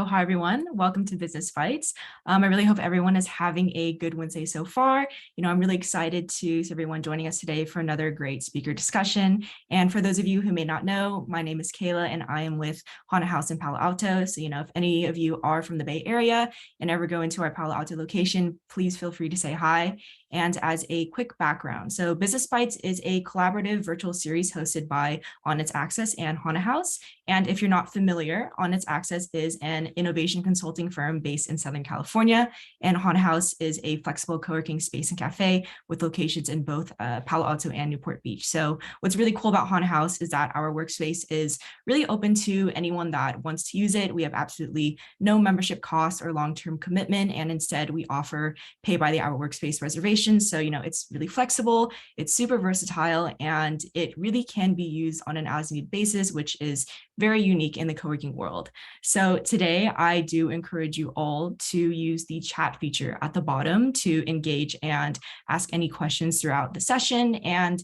Hi, everyone. Welcome to Business Fights. I really hope everyone is having a good Wednesday so far. I'm really excited to see everyone joining us today for another great speaker discussion. And for those of you who may not know, my name is Kayla and I am with Haunted House in Palo Alto. So, if any of you are from the Bay Area and ever go into our Palo Alto location, please feel free to say hi. And as a quick background, so Business Bites is a collaborative virtual series hosted by On Its Access and Haunted House. And if you're not familiar, On Its Access is an innovation consulting firm based in Southern California, and Haunted House is a flexible co-working space and cafe with locations in both Palo Alto and Newport Beach. So what's really cool about Haunted House is that our workspace is really open to anyone that wants to use it. We have absolutely no membership costs or long-term commitment, and instead we offer pay by the hour workspace reservations. So, it's really flexible, it's super versatile, and it really can be used on an as-needed basis, which is very unique in the co-working world. So today, I do encourage you all to use the chat feature at the bottom to engage and ask any questions throughout the session. And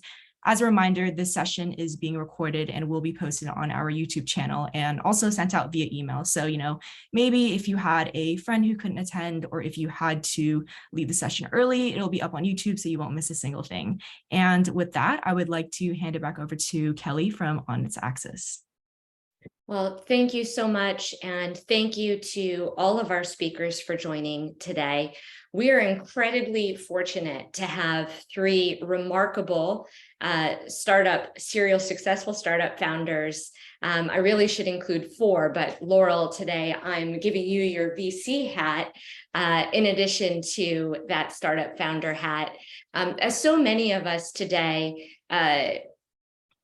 as a reminder, this session is being recorded and will be posted on our YouTube channel and also sent out via email. So, maybe if you had a friend who couldn't attend, or if you had to leave the session early, it'll be up on YouTube so you won't miss a single thing. And with that, I would like to hand it back over to Kelly from On Its Access. Well, thank you so much. And thank you to all of our speakers for joining today. We are incredibly fortunate to have three remarkable successful startup founders. I really should include four, but Laurel, today I'm giving you your VC hat in addition to that startup founder hat. As so many of us today,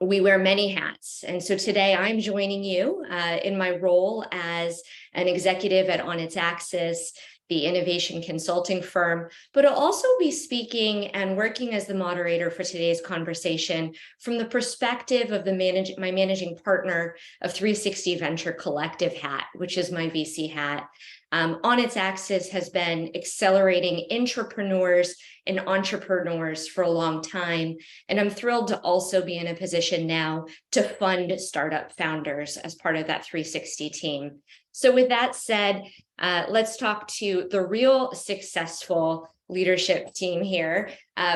we wear many hats. And so today I'm joining you in my role as an executive at On Its Access, the innovation consulting firm, but I'll also be speaking and working as the moderator for today's conversation from the perspective of my managing partner of 360 Venture Collective hat, which is my VC hat. On Its Access has been accelerating intrapreneurs and entrepreneurs for a long time. And I'm thrilled to also be in a position now to fund startup founders as part of that 360 team. So with that said, let's talk to the real successful leadership team here,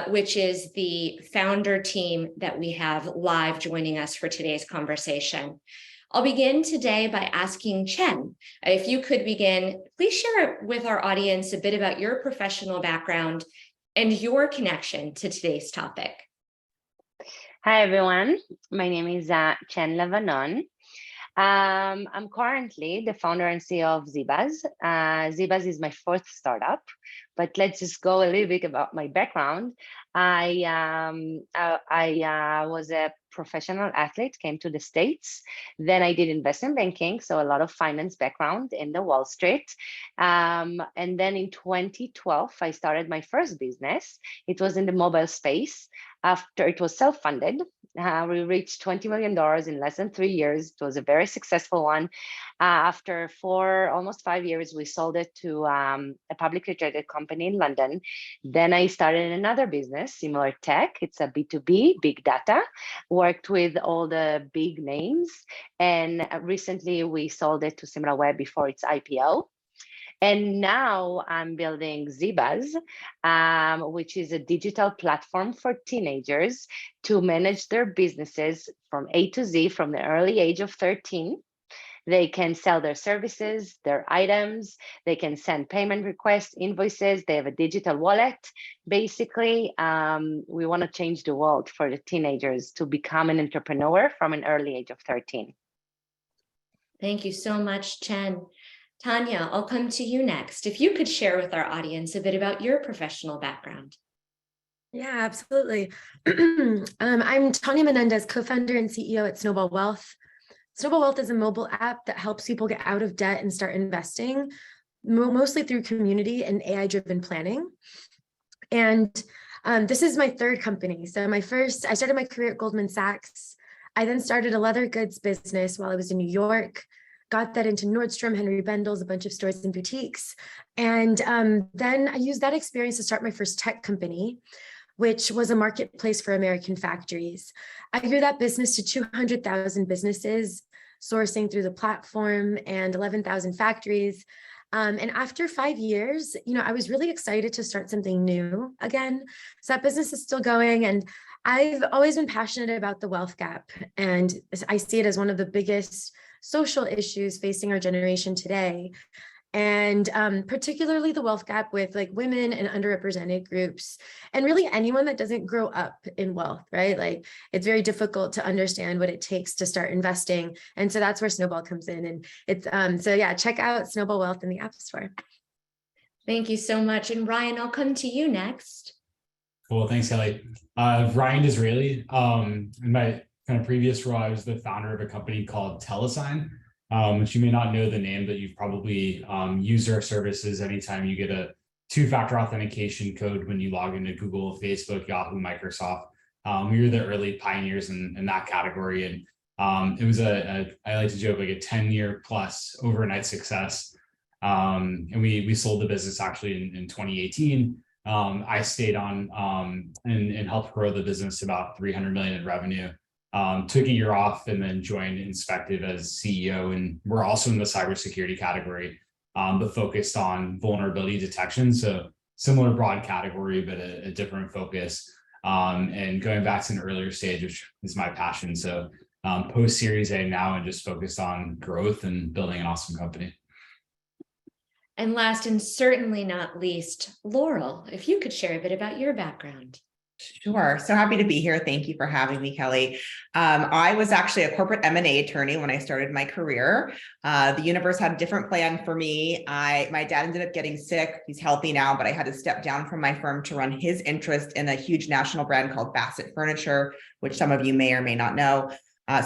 which is the founder team that we have live joining us for today's conversation. I'll begin today by asking Chen, if you could begin, please share with our audience a bit about your professional background and your connection to today's topic. Hi, everyone. My name is Chen Levanon. I'm currently the founder and CEO of Zeebuz. Zeebuz is my fourth startup, but let's just go a little bit about my background. I was a professional athlete, came to the States. Then I did investment banking, so a lot of finance background in the Wall Street. And then in 2012, I started my first business. It was in the mobile space. After it was self-funded, we reached $20 million in less than 3 years. It was a very successful one. After almost 5 years, we sold it to a publicly traded company in London. Then I started another business, similar tech. It's a B2B, big data, worked with all the big names. And recently we sold it to SimilarWeb before its IPO. And now I'm building Zeebuz, which is a digital platform for teenagers to manage their businesses from A to Z from the early age of 13. They can sell their services, their items, they can send payment requests, invoices, they have a digital wallet. Basically, we want to change the world for the teenagers to become an entrepreneur from an early age of 13. Thank you so much, Chen. Tanya, I'll come to you next. If you could share with our audience a bit about your professional background. Yeah, absolutely. I'm Tanya Menendez, co-founder and CEO at Snowball Wealth. Snowball Wealth is a mobile app that helps people get out of debt and start investing, mostly through community and AI-driven planning. And this is my third company. So I started my career at Goldman Sachs. I then started a leather goods business while I was in New York. Got that into Nordstrom, Henry Bendel's, a bunch of stores and boutiques. And then I used that experience to start my first tech company, which was a marketplace for American factories. I grew that business to 200,000 businesses, sourcing through the platform and 11,000 factories. And after 5 years, I was really excited to start something new again. So that business is still going. And I've always been passionate about the wealth gap. And I see it as one of the biggest social issues facing our generation today. And particularly the wealth gap with like women and underrepresented groups, and really anyone that doesn't grow up in wealth, right? Like it's very difficult to understand what it takes to start investing. And so that's where Snowball comes in. And it's, so yeah, check out Snowball Wealth in the App Store. Thank you so much. And Ryan, I'll come to you next. Cool, thanks, Kelly. Ryan Disraeli. In my kind of previous role, I was the founder of a company called Telesign. Which you may not know the name, but you've probably used our services anytime you get a two-factor authentication code when you log into Google, Facebook, Yahoo, Microsoft. We were the early pioneers in that category. And it was I like to joke, like a 10-year plus overnight success. And we sold the business actually in 2018. I stayed on and helped grow the business to about 300 million in revenue. Took a year off and then joined Inspectiv as CEO. And we're also in the cybersecurity category, but focused on vulnerability detection. So similar broad category, but a different focus. And going back to an earlier stage, which is my passion. So post Series A now and just focused on growth and building an awesome company. And last and certainly not least, Laurel, if you could share a bit about your background. Sure. So happy to be here. Thank you for having me, Kelly. I was actually a corporate M&A attorney when I started my career. The universe had a different plan for me. My dad ended up getting sick. He's healthy now, but I had to step down from my firm to run his interest in a huge national brand called Bassett Furniture, which some of you may or may not know.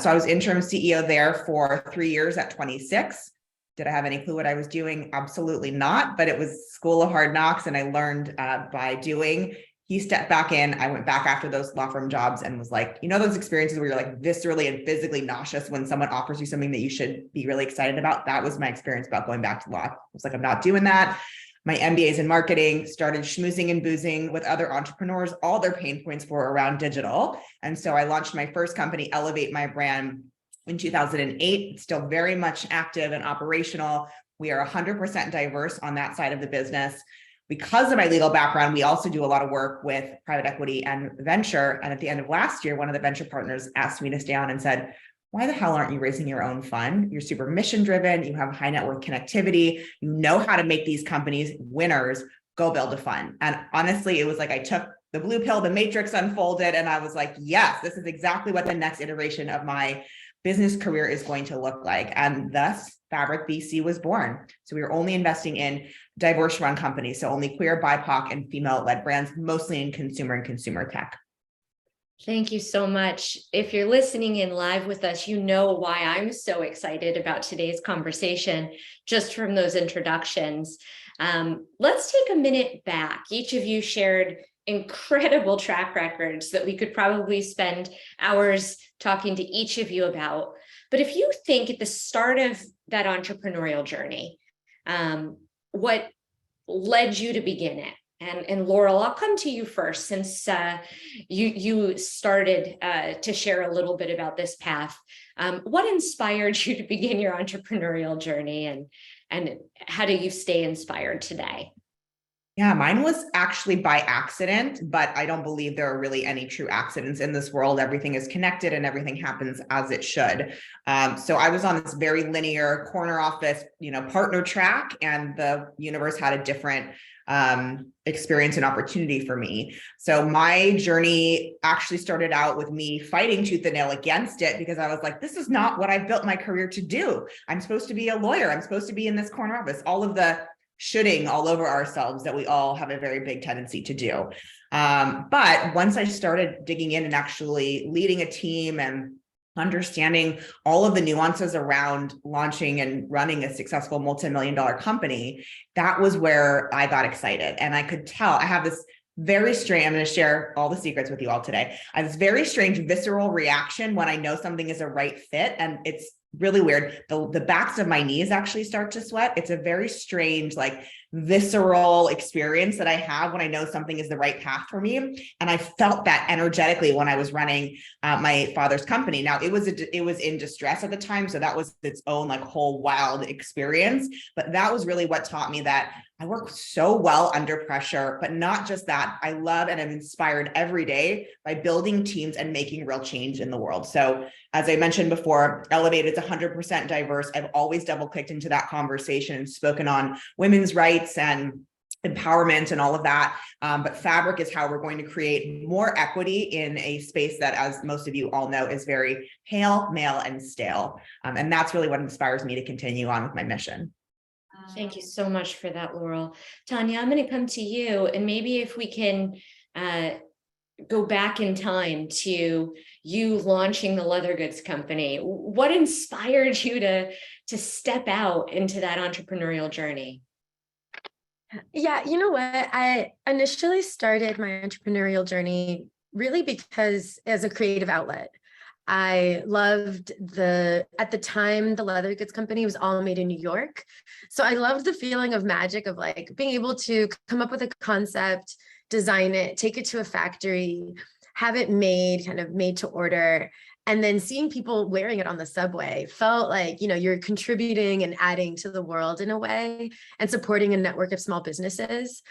So I was interim CEO there for 3 years at 26. Did I have any clue what I was doing? Absolutely not. But it was school of hard knocks, and I learned by doing. He stepped back in. I went back after those law firm jobs and was like, those experiences where you're like viscerally and physically nauseous when someone offers you something that you should be really excited about. That was my experience about going back to law. I was like, I'm not doing that. My MBA is in marketing, started schmoozing and boozing with other entrepreneurs. All their pain points were around digital. And so I launched my first company, Elevate My Brand, in 2008. It's still very much active and operational. We are 100% diverse on that side of the business. Because of my legal background, we also do a lot of work with private equity and venture. And at the end of last year, one of the venture partners asked me to stay on and said, why the hell aren't you raising your own fund? You're super mission driven. You have high net worth connectivity. You know how to make these companies winners. Go build a fund. And honestly, it was like I took the blue pill, the matrix unfolded, and I was like, yes, this is exactly what the next iteration of my business career is going to look like. And thus Fabric VC was born. So we were only investing in diverse run companies. So only queer, BIPOC, and female led brands, mostly in consumer and consumer tech. Thank you so much. If you're listening in live with us, you know why I'm so excited about today's conversation, just from those introductions. Let's take a minute back. Each of you shared incredible track records that we could probably spend hours talking to each of you about. But if you think at the start of that entrepreneurial journey, what led you to begin it? And Laurel, I'll come to you first, since you started to share a little bit about this path. What inspired you to begin your entrepreneurial journey, and how do you stay inspired today? Yeah, mine was actually by accident, but I don't believe there are really any true accidents in this world. Everything is connected and everything happens as it should. So I was on this very linear corner office, partner track, and the universe had a different experience and opportunity for me. So my journey actually started out with me fighting tooth and nail against it, because I was like, this is not what I built my career to do. I'm supposed to be a lawyer. I'm supposed to be in this corner office. All of the shoulding all over ourselves that we all have a very big tendency to do. But once I started digging in and actually leading a team and understanding all of the nuances around launching and running a successful multi-million-dollar company, that was where I got excited. And I could tell I have this very strange, I'm going to share all the secrets with you all today. I have this very strange visceral reaction when I know something is a right fit. And it's really weird. The backs of my knees actually start to sweat. It's a very strange, like visceral experience that I have when I know something is the right path for me. And I felt that energetically when I was running my father's company. Now it was in distress at the time, so that was its own like whole wild experience. But that was really what taught me that I work so well under pressure, but not just that. I love and I'm inspired every day by building teams and making real change in the world. So as I mentioned before, Elevate is 100% diverse. I've always double clicked into that conversation and spoken on women's rights and empowerment and all of that. But fabric is how we're going to create more equity in a space that, as most of you all know, is very pale, male, and stale. And that's really what inspires me to continue on with my mission. Thank you so much for that, Laurel. Tanya, I'm going to come to you, and maybe if we can go back in time to you launching the leather goods company. What inspired you to step out into that entrepreneurial journey? Yeah, you know what? I initially started my entrepreneurial journey really because as a creative outlet. I loved at the time, the leather goods company was all made in New York. So I loved the feeling of magic of like being able to come up with a concept, design it, take it to a factory, have it made, kind of made to order. And then seeing people wearing it on the subway felt like, you know, you're contributing and adding to the world in a way and supporting a network of small businesses.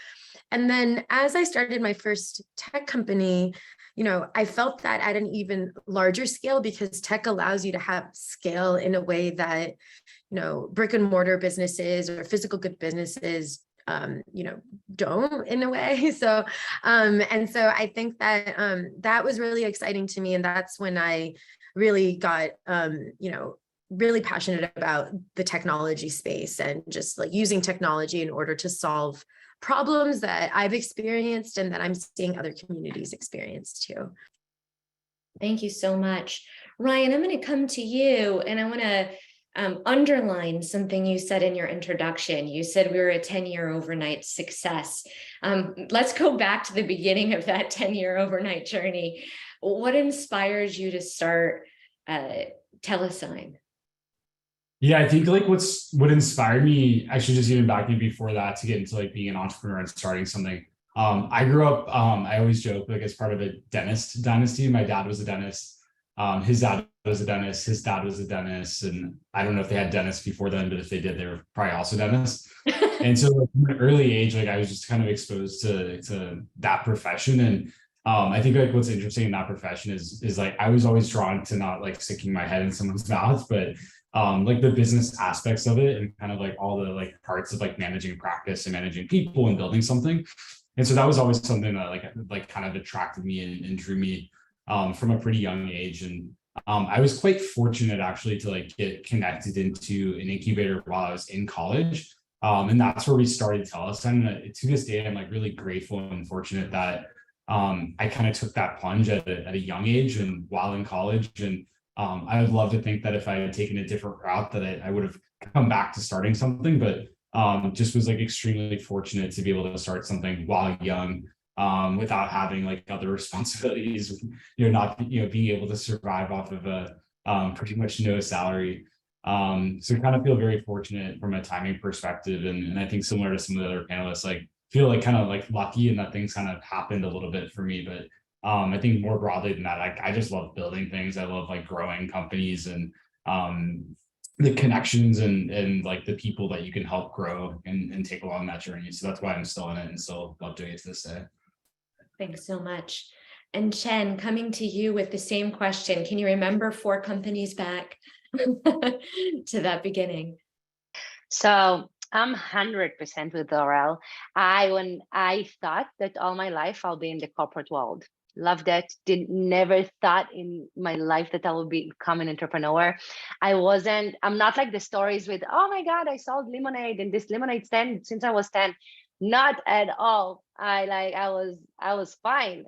And then as I started my first tech company, you know, I felt that at an even larger scale because tech allows you to have scale in a way that, you know, brick and mortar businesses or physical good businesses, you know, don't in a way. So, and so I think that that was really exciting to me. And that's when I really got, you know, really passionate about the technology space and just like using technology in order to solve problems that I've experienced and that I'm seeing other communities experience too. Thank you so much. Ryan, I'm going to come to you and I want to underline something you said in your introduction. You said we were a 10-year overnight success. Let's go back to the beginning of that 10-year overnight journey. What inspires you to start Telesign? Yeah, I think like what inspired me, actually just even back before that to get into like being an entrepreneur and starting something. I grew up, I always joke like as part of a dentist dynasty. My dad was a dentist. His dad was a dentist. His dad was a dentist. And I don't know if they had dentists before then, but if they did, they were probably also dentists. And so like, from an early age, like I was just kind of exposed to that profession. And I think like what's interesting in that profession is like I was always drawn to not like sticking my head in someone's mouth, but like the business aspects of it and kind of like all the like parts of like managing practice and managing people and building something. And so that was always something that like kind of attracted me and drew me from a pretty young age. And I was quite fortunate actually to like get connected into an incubator while I was in college. And that's where we started Telesign. To this day, I'm like really grateful and fortunate that I kind of took that plunge at a young age and while in college. And I would love to think that if I had taken a different route that I would have come back to starting something, but just was like extremely fortunate to be able to start something while young without having like other responsibilities, not, being able to survive off of a pretty much no salary. So I kind of feel very fortunate from a timing perspective. And I think similar to some of the other panelists, like feel like kind of like lucky and that things kind of happened a little bit for me, but I think more broadly than that, I just love building things. I love like growing companies and the connections and like the people that you can help grow and take along that journey. So that's why I'm still in it and still love doing it to this day. Thanks so much. And Chen, coming to you with the same question, can you remember 4 companies back to that beginning? So I'm 100% with Laurel. When I thought that all my life I'll be in the corporate world. Loved it. Never thought in my life that I would become an entrepreneur. I'm not like the stories with, oh my God, I sold lemonade in this lemonade stand since I was 10. Not at all. I was fine.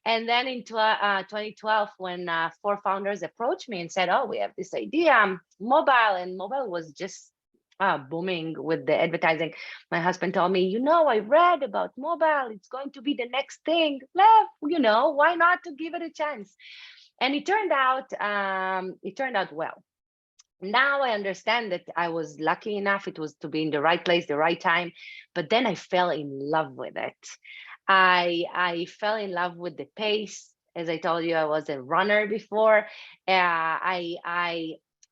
And then in 2012, when 4 founders approached me and said, oh, we have this idea, mobile, and mobile was just booming with the advertising. My husband told me, I read about mobile. It's going to be the next thing. Why not to give it a chance? And it turned out well. Now I understand that I was lucky enough, it was to be in the right place, the right time, but then I fell in love with it. I fell in love with the pace. As I told you, I was a runner before. I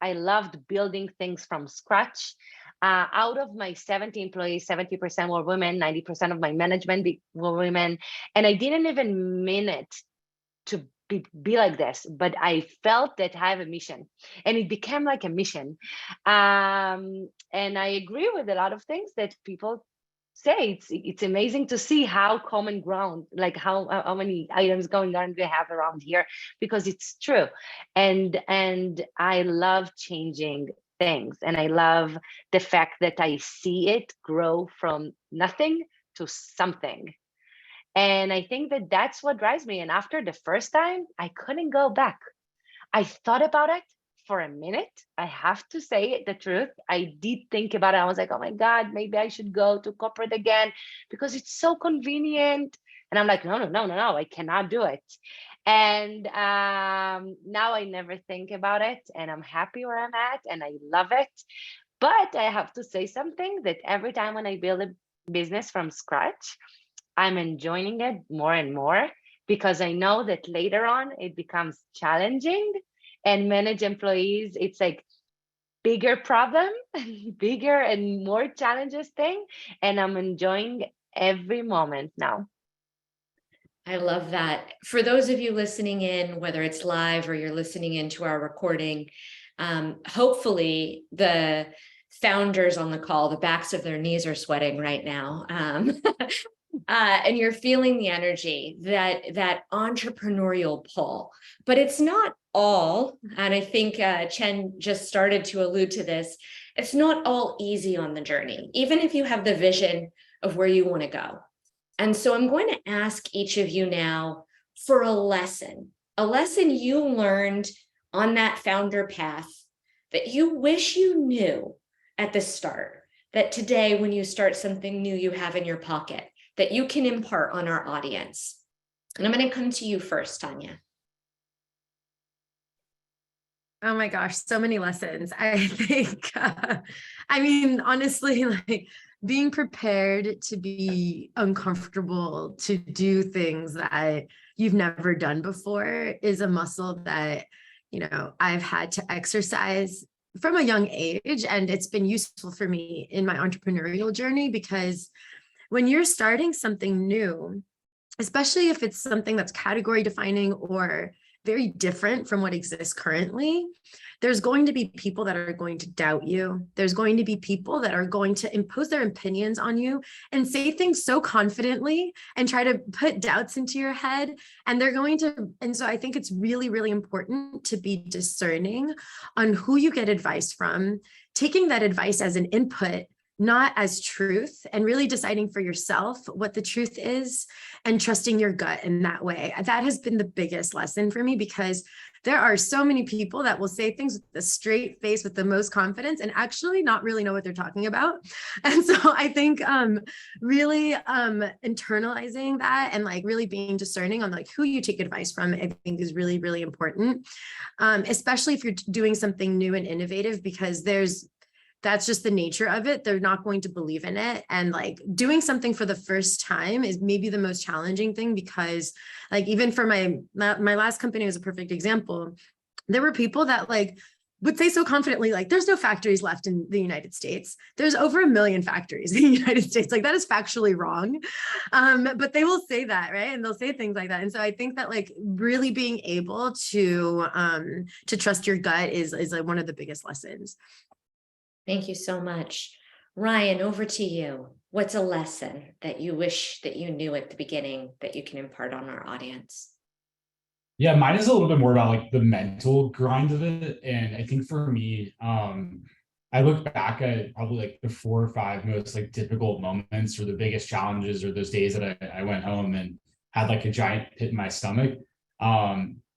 loved building things from scratch. Out of my 70 employees, 70% were women, 90% of my management were women. And I didn't even mean it to be like this, but I felt that I have a mission, and it became like a mission. And I agree with a lot of things that people say. It's amazing to see how common ground, like how many items going on we have around here, because it's true. And I love changing things, and I love the fact that I see it grow from nothing to something. And I think that that's what drives me. And after the first time, I couldn't go back. I thought about it for a minute. I have to say the truth. I did think about it. I was like, oh my God, maybe I should go to corporate again because it's so convenient. And I'm like, no, I cannot do it. And now I never think about it, and I'm happy where I'm at, and I love it. But I have to say something, that every time when I build a business from scratch, I'm enjoying it more and more, because I know that later on it becomes challenging, and manage employees, it's like bigger problem, bigger and more challenges thing. And I'm enjoying every moment now. I love that. For those of you listening in, whether it's live or you're listening into our recording, hopefully the founders on the call, the backs of their knees are sweating right now. And you're feeling the energy, that entrepreneurial pull, but it's not all. And I think Chen just started to allude to this. It's not all easy on the journey, even if you have the vision of where you want to go. And so I'm going to ask each of you now for a lesson you learned on that founder path that you wish you knew at the start, that today, when you start something new you have in your pocket, that you can impart on our audience. And I'm going to come to you first, Tanya. Oh my gosh, so many lessons. I think, I mean, honestly, like being prepared to be uncomfortable, to do things that you've never done before is a muscle that, you know, I've had to exercise from a young age. And it's been useful for me in my entrepreneurial journey, because when you're starting something new, especially if it's something that's category defining or very different from what exists currently, there's going to be people that are going to doubt you. There's going to be people that are going to impose their opinions on you and say things so confidently and try to put doubts into your head. And so I think it's really, really important to be discerning on who you get advice from, taking that advice as an input, not as truth, and really deciding for yourself what the truth is and trusting your gut in that way. That has been the biggest lesson for me, because there are so many people that will say things with a straight face, with the most confidence, and actually not really know what they're talking about. And so I think really internalizing that and like really being discerning on like who you take advice from, I think is really, really important, especially if you're doing something new and innovative, because that's just the nature of it. They're not going to believe in it. And like doing something for the first time is maybe the most challenging thing, because like even for my last company was a perfect example. There were people that like would say so confidently, like, there's no factories left in the United States. There's over 1 million factories in the United States. Like that is factually wrong. But they will say that, right? And they'll say things like that. And so I think that like really being able to trust your gut is like one of the biggest lessons. Thank you so much. Ryan, over to you. What's a lesson that you wish that you knew at the beginning that you can impart on our audience? Yeah, mine is a little bit more about like the mental grind of it. And I think for me, I look back at probably like the 4 or 5 most like difficult moments, or the biggest challenges, or those days that I went home and had like a giant pit in my stomach.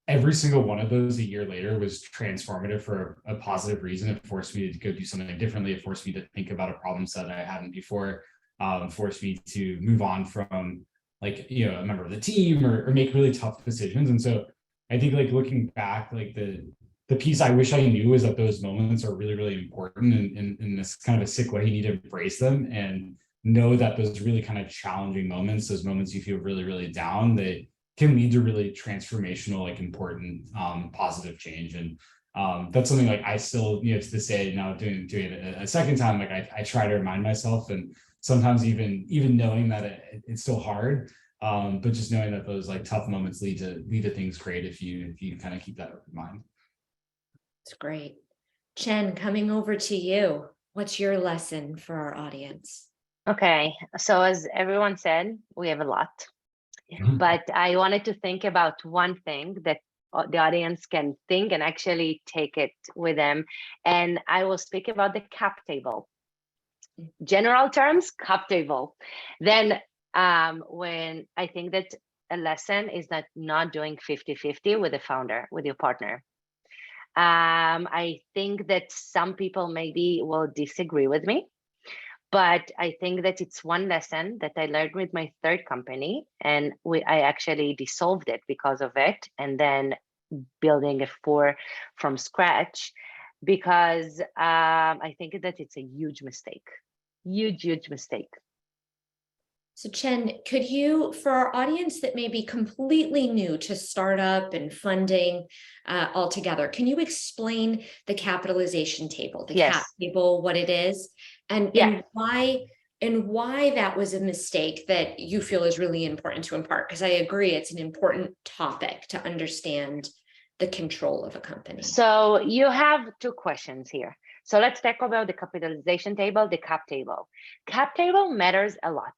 Every single one of those a year later was transformative for a positive reason. It forced me to go do something differently. It forced me to think about a problem set that I hadn't before. Forced me to move on from like, you know, a member of the team, or make really tough decisions. And so I think like looking back, like the piece I wish I knew is that those moments are really, really important, and in this kind of a sick way, you need to embrace them and know that those really kind of challenging moments, those moments you feel really, really down, they can lead to really transformational, like important, positive change. And that's something like I still, to this day now doing it a second time, like I try to remind myself, and sometimes even knowing that it's still hard, but just knowing that those like tough moments lead to things great if you kind of keep that in mind. It's great. Chen, coming over to you. What's your lesson for our audience? Okay, so as everyone said, we have a lot, but I wanted to think about one thing that the audience can think and actually take it with them. And I will speak about the cap table. General terms, cap table. Then when I think that a lesson is that not doing 50-50 with the founder, with your partner. I think that some people maybe will disagree with me, but I think that it's one lesson that I learned with my third company, and I actually dissolved it because of it, and then building a 4 from scratch, because I think that it's a huge mistake, huge mistake. So Chen, could you, for our audience that may be completely new to startup and funding altogether, can you explain the capitalization table, the cap table, what it is, and why that was a mistake that you feel is really important to impart? Because I agree, it's an important topic to understand the control of a company. So you have 2 questions here. So let's talk about the capitalization table, the cap table. Cap table matters a lot.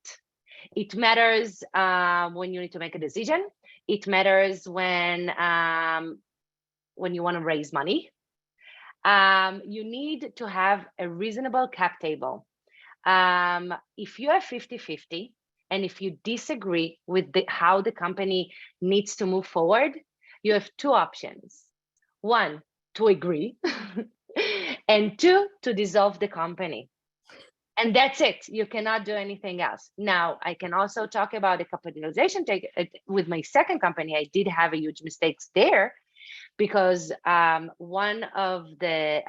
It matters when you need to make a decision. It matters when you want to raise money. You need to have a reasonable cap table. If you have 50-50, and if you disagree with how the company needs to move forward, you have 2 options. 1, to agree, and 2, to dissolve the company. And that's it. You cannot do anything else. Now, I can also talk about the capitalization take with my second company. I did have a huge mistakes there, because one of the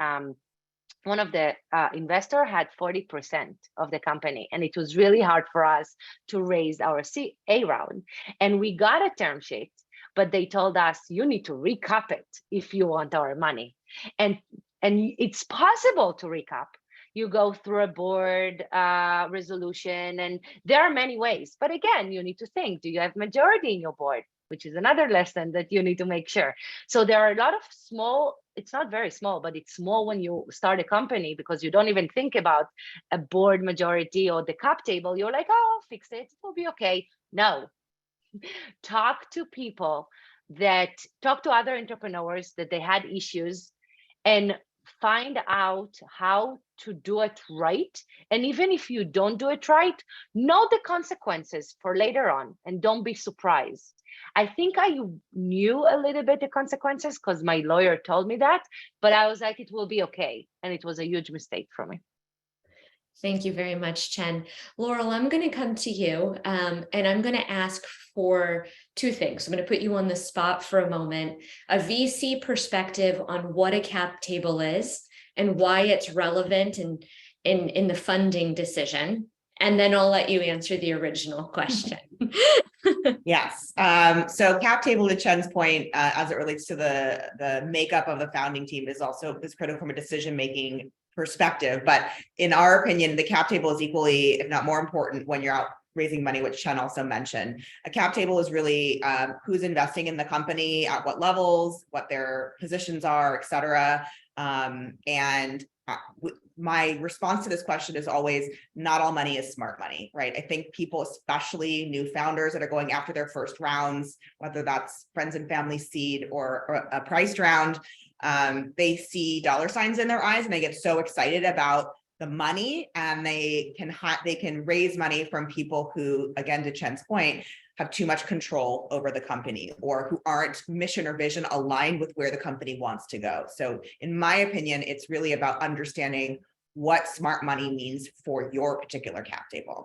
investor had 40% of the company, and it was really hard for us to raise our A round. And we got a term sheet, but they told us you need to recap it if you want our money, and it's possible to recap. You go through a board resolution, and there are many ways. But again, you need to think, do you have majority in your board? Which is another lesson that you need to make sure. So there are a lot of small, it's not very small, but it's small when you start a company, because you don't even think about a board majority or the cap table. You're like, oh, I'll fix it, it will be okay. No, talk to other entrepreneurs that they had issues, and find out how to do it right. And even if you don't do it right, know the consequences for later on, and don't be surprised. I think I knew a little bit the consequences because my lawyer told me that, but I was like, it will be okay. And it was a huge mistake for me. Thank you very much, Chen. Laurel, I'm going to come to you, and I'm going to ask for 2 things. I'm going to put you on the spot for a moment, a VC perspective on what a cap table is and why it's relevant in the funding decision. And then I'll let you answer the original question. Yes. So cap table, to Chen's point, as it relates to the makeup of the founding team, is critical from a decision-making perspective. But in our opinion, the cap table is equally, if not more important, when you're out raising money, which Chen also mentioned. A cap table is really who's investing in the company, at what levels, what their positions are, et cetera. My response to this question is always, not all money is smart money, right? I think people, especially new founders that are going after their first rounds, whether that's friends and family seed or a priced round, they see dollar signs in their eyes and they get so excited about the money, and they can raise money from people who, again, to Chen's point, have too much control over the company, or who aren't mission or vision aligned with where the company wants to go. So in my opinion, it's really about understanding what smart money means for your particular cap table.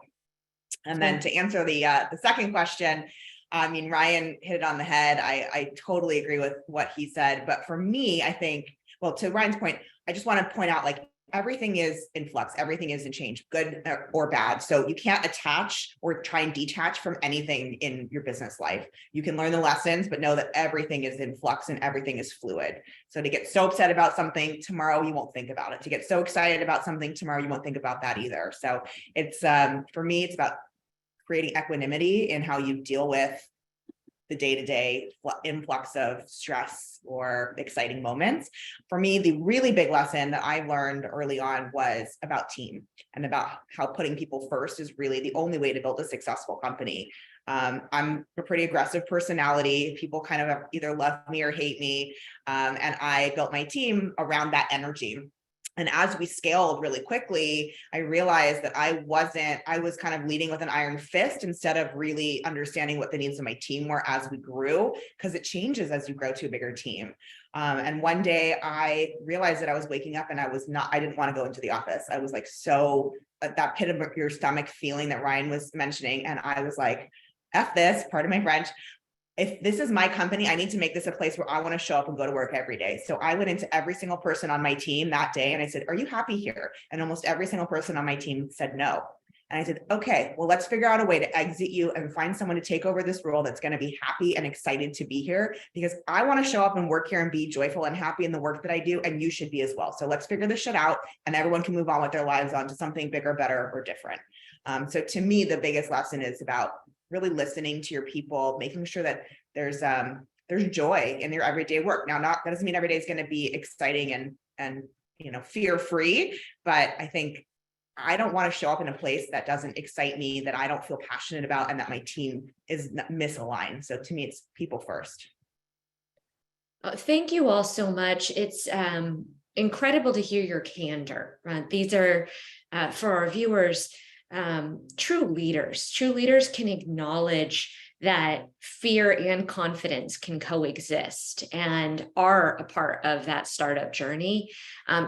And then to answer the second question, I mean, Ryan hit it on the head. I totally agree with what he said. But for me, I think, well, to Ryan's point, I just want to point out, like, everything is in flux, everything is in change, good or bad. So you can't attach or try and detach from anything in your business life. You can learn the lessons, but know that everything is in flux and everything is fluid. So to get so upset about something tomorrow, you won't think about it. To get so excited about something tomorrow, you won't think about that either. So it's, for me, it's about creating equanimity in how you deal with the day-to-day influx of stress or exciting moments. For me, the really big lesson that I learned early on was about team and about how putting people first is really the only way to build a successful company. I'm a pretty aggressive personality. People kind of either love me or hate me. And I built my team around that energy. And as we scaled really quickly, I realized that I was kind of leading with an iron fist instead of really understanding what the needs of my team were as we grew, because it changes as you grow to a bigger team. And one day I realized that I was waking up and I didn't want to go into the office. I was like, so that pit of your stomach feeling that Ryan was mentioning. And I was like, F this, pardon my French. If this is my company, I need to make this a place where I want to show up and go to work every day. So I went into every single person on my team that day and I said, are you happy here? And almost every single person on my team said no. And I said, okay, well, let's figure out a way to exit you and find someone to take over this role that's going to be happy and excited to be here, because I want to show up and work here and be joyful and happy in the work that I do. And you should be as well. So let's figure this shit out and everyone can move on with their lives on to something bigger, better, or different. So to me, the biggest lesson is about really listening to your people, making sure that there's joy in your everyday work. Now, that doesn't mean every day is going to be exciting and fear-free, but I think I don't want to show up in a place that doesn't excite me, that I don't feel passionate about, and that my team is misaligned. So to me, it's people first. Thank you all so much. It's incredible to hear your candor. These are, for our viewers, true leaders. True leaders can acknowledge that fear and confidence can coexist and are a part of that startup journey.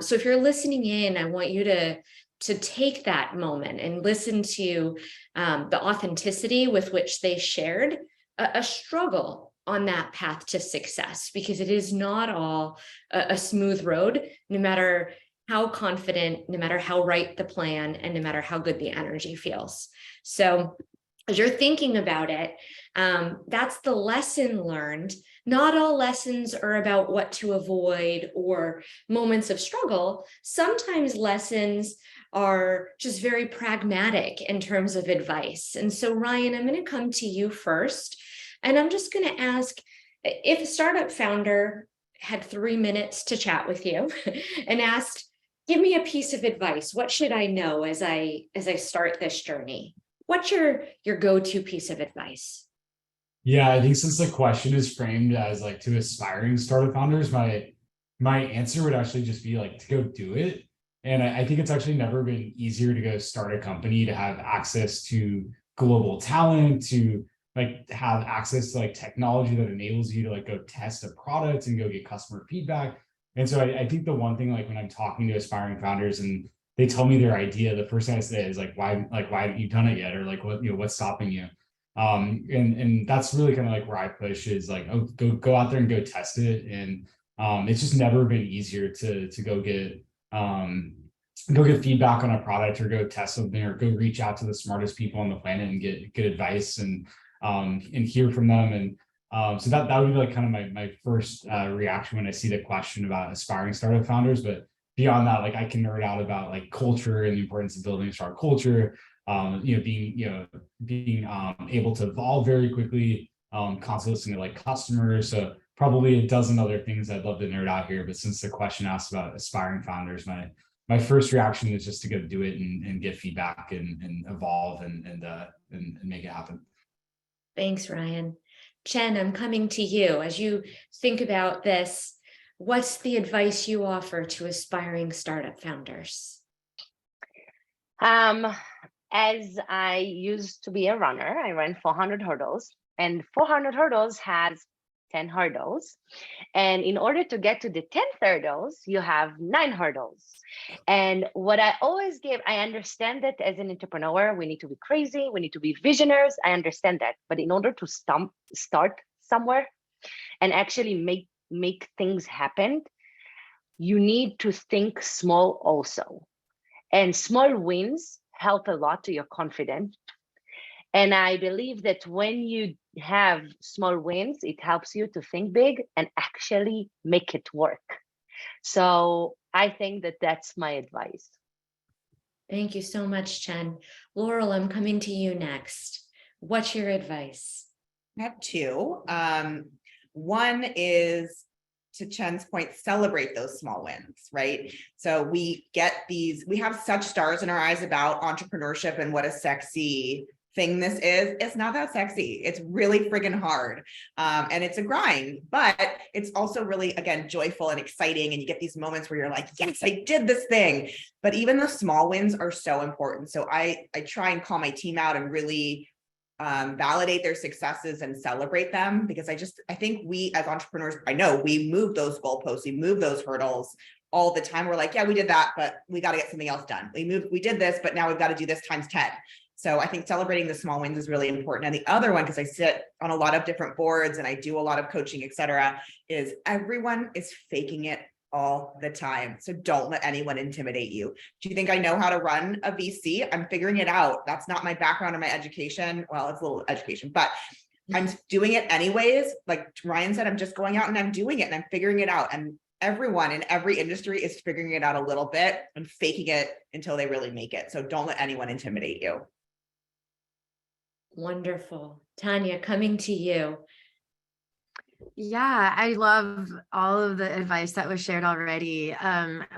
So if you're listening in, I want you to take that moment and listen to the authenticity with which they shared a struggle on that path to success, because it is not all a smooth road, no matter how confident, no matter how right the plan, and no matter how good the energy feels. So as you're thinking about it, that's the lesson learned. Not all lessons are about what to avoid or moments of struggle. Sometimes lessons are just very pragmatic in terms of advice. And so, Ryan, I'm going to come to you first. And I'm just going to ask, if a startup founder had 3 minutes to chat with you and asked, give me a piece of advice. What should I know as I start this journey? What's your go-to piece of advice? Yeah, I think since the question is framed as like to aspiring startup founders, my answer would actually just be like to go do it. And I think it's actually never been easier to go start a company, to have access to global talent, to like have access to like technology that enables you to like go test a product and go get customer feedback. And so I think the one thing, like when I'm talking to aspiring founders and they tell me their idea, the first thing I say is like, why haven't you done it yet? Or like, what's stopping you? And that's really kind of like where I push is like, oh, go out there and go test it. And it's just never been easier to go get feedback on a product, or go test something, or go reach out to the smartest people on the planet and get good advice and hear from them. And so that would be like kind of my first reaction when I see the question about aspiring startup founders. But beyond that, like I can nerd out about like culture and the importance of building a strong culture, being able to evolve very quickly, constantly listening to like customers. So probably a dozen other things I'd love to nerd out here. But since the question asked about aspiring founders, my first reaction is just to go do it and get feedback and evolve and make it happen. Thanks, Ryan. Chen, I'm coming to you. As you think about this, what's the advice you offer to aspiring startup founders? As I used to be a runner, I ran 400 hurdles, and 400 hurdles has 10 hurdles. And in order to get to the 10th hurdles, you have 9 hurdles. And what I always give, I understand that as an entrepreneur, we need to be crazy, we need to be visionaries. I understand that. But in order to start somewhere and actually make things happen, you need to think small also. And small wins help a lot to your confidence. And I believe that when you have small wins, it helps you to think big and actually make it work. So I think that that's my advice. Thank you so much, Chen. Laurel, I'm coming to you next. What's your advice? I have two. One is, to Chen's point, celebrate those small wins, right? So we have such stars in our eyes about entrepreneurship and what a sexy thing this is. It's not that sexy. It's really friggin' hard. And it's a grind, but it's also really, again, joyful and exciting. And you get these moments where you're like, yes, I did this thing. But even the small wins are so important. So I try and call my team out and really validate their successes and celebrate them, because I think we as entrepreneurs, I know we move those goalposts, we move those hurdles all the time. We're like, yeah, we did that, but we got to get something else done. We did this, but now we've got to do this times 10. So I think celebrating the small wins is really important. And the other one, because I sit on a lot of different boards and I do a lot of coaching, et cetera, is everyone is faking it all the time. So don't let anyone intimidate you. Do you think I know how to run a VC? I'm figuring it out. That's not my background or my education. Well, it's a little education, but I'm doing it anyways. Like Ryan said, I'm just going out and I'm doing it and I'm figuring it out. And everyone in every industry is figuring it out a little bit and faking it until they really make it. So don't let anyone intimidate you. Wonderful. Tanya, coming to you. Yeah, I love all of the advice that was shared already.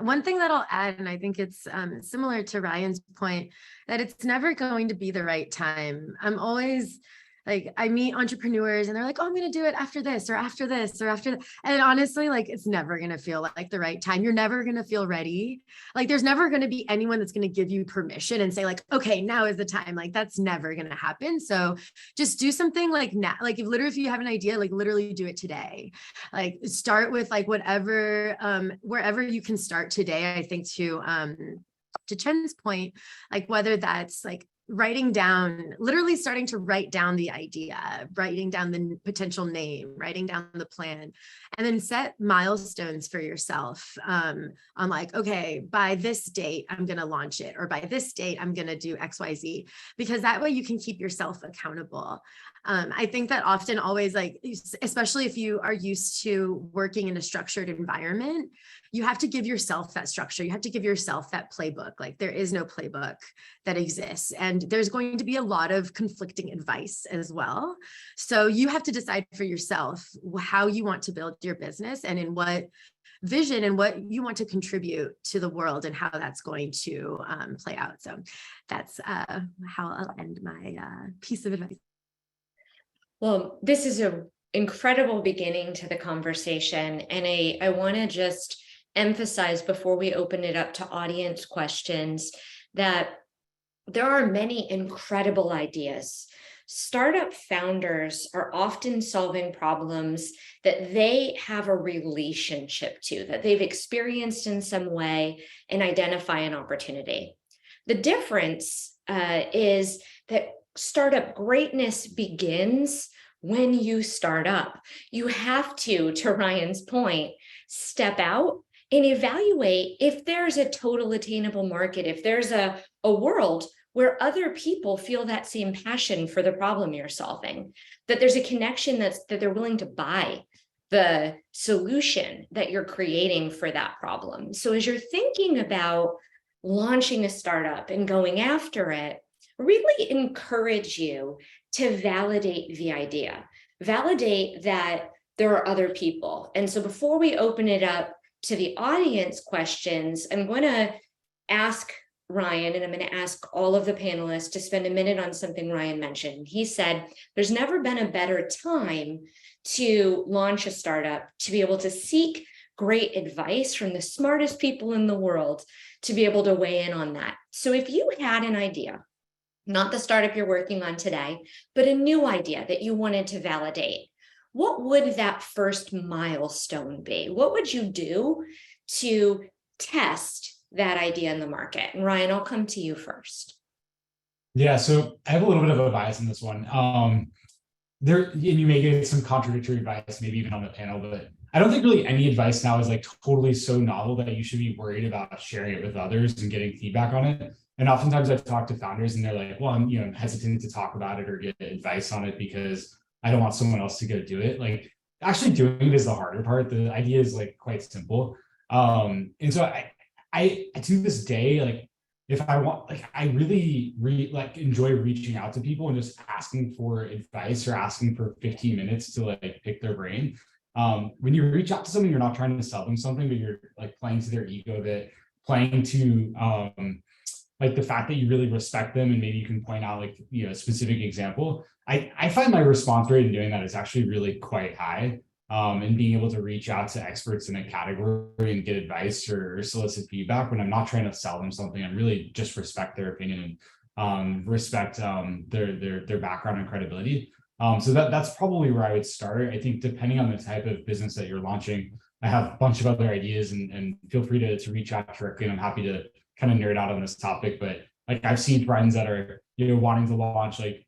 One thing that I'll add, and I think it's similar to Ryan's point, that it's never going to be the right time. I'm always like, I meet entrepreneurs and they're like, oh, I'm going to do it after this or after this or after that. And honestly, like, it's never going to feel like the right time. You're never going to feel ready. Like, there's never going to be anyone that's going to give you permission and say like, okay, now is the time. Like, that's never going to happen. So just do something like now, like if you have an idea, like literally do it today. Like start with like whatever, wherever you can start today. I think to Chen's point, like whether that's like writing down, literally starting to write down the idea, writing down the potential name, writing down the plan, and then set milestones for yourself on like, okay, by this date, I'm going to launch it, or by this date, I'm going to do XYZ, because that way you can keep yourself accountable. I think that often always, like, especially if you are used to working in a structured environment, you have to give yourself that structure. You have to give yourself that playbook. Like there is no playbook that exists. And there's going to be a lot of conflicting advice as well. So you have to decide for yourself how you want to build your business and in what vision and what you want to contribute to the world and how that's going to play out. So that's how I'll end my piece of advice. Well, this is an incredible beginning to the conversation. And I want to just emphasize before we open it up to audience questions that there are many incredible ideas. Startup founders are often solving problems that they have a relationship to, that they've experienced in some way, and identify an opportunity. The difference is that startup greatness begins when you start up. You have to Ryan's point, step out and evaluate if there's a total attainable market, if there's a world where other people feel that same passion for the problem you're solving, that there's a connection that they're willing to buy the solution that you're creating for that problem. So as you're thinking about launching a startup and going after it, really encourage you to validate the idea, validate that there are other people. And so before we open it up to the audience questions, I'm going to ask Ryan, and I'm going to ask all of the panelists to spend a minute on something Ryan mentioned. He said, there's never been a better time to launch a startup, to be able to seek great advice from the smartest people in the world, to be able to weigh in on that. So if you had an idea, not the startup you're working on today, but a new idea that you wanted to validate, what would that first milestone be? What would you do to test that idea in the market? And Ryan, I'll come to you first. Yeah, so I have a little bit of a bias in this one. And you may get some contradictory advice, maybe even on the panel, but I don't think really any advice now is like totally so novel that you should be worried about sharing it with others and getting feedback on it. And oftentimes I've talked to founders and they're like, well, I'm hesitant to talk about it or get advice on it because I don't want someone else to go do it. Like actually doing it is the harder part. The idea is like quite simple. And so I to this day, like if I want, like I really enjoy reaching out to people and just asking for advice or asking for 15 minutes to like pick their brain. When you reach out to someone, you're not trying to sell them something, but you're like playing to their ego, that playing to like the fact that you really respect them, and maybe you can point out like a specific example. I find my response rate in doing that is actually really quite high. And being able to reach out to experts in a category and get advice or solicit feedback when I'm not trying to sell them something, I really just respect their opinion and respect their background and credibility. So that's probably where I would start. I think depending on the type of business that you're launching, I have a bunch of other ideas, and feel free to reach out directly. And I'm happy to kind of nerd out on this topic, but like I've seen friends that are wanting to launch like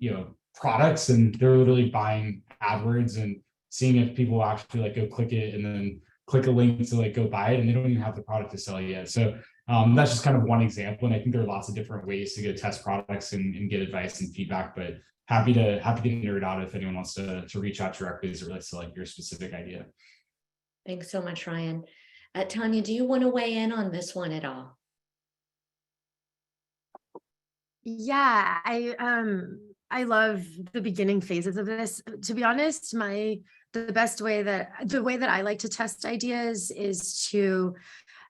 products, and they're literally buying AdWords and seeing if people actually like go click it and then click a link to like go buy it, and they don't even have the product to sell yet. So that's just kind of one example. And I think there are lots of different ways to go test products and get advice and feedback, but happy to nerd out if anyone wants to reach out directly as it relates to like your specific idea. Thanks so much, Ryan. Tanya, do you want to weigh in on this one at all? Yeah, I love the beginning phases of this. To be honest, the way that I like to test ideas is to,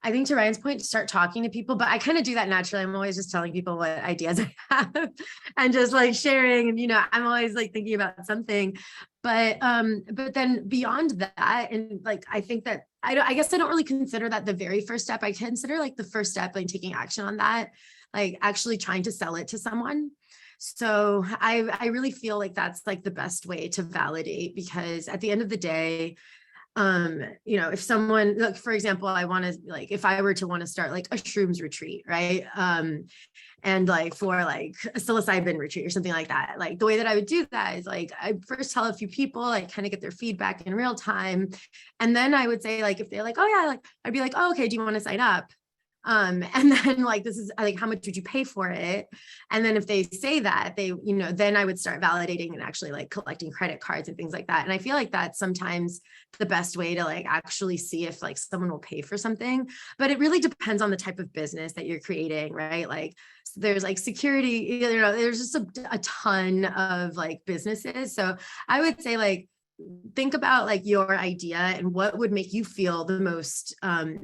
I think to Ryan's point, start talking to people, but I kind of do that naturally. I'm always just telling people what ideas I have and just like sharing, and I'm always like thinking about something, but then beyond that, and like I think that I guess I don't really consider that the very first step. I consider like the first step, like taking action on that, like actually trying to sell it to someone. So I really feel like that's like the best way to validate, because at the end of the day, if someone, like, for example, if I were to want to start like a shrooms retreat, right? And like for like a psilocybin retreat or something like that, like the way that I would do that is like, I first tell a few people, like kind of get their feedback in real time. And then I would say like, if they're like, oh yeah, like I'd be like, oh, okay, do you want to sign up? And then like, this is like, how much would you pay for it? And then if they say that, they, then I would start validating and actually like collecting credit cards and things like that. And I feel like that's sometimes the best way to like actually see if like someone will pay for something, but it really depends on the type of business that you're creating, right? Like there's like security, there's just a ton of like businesses. So I would say like, think about like your idea and what would make you feel the most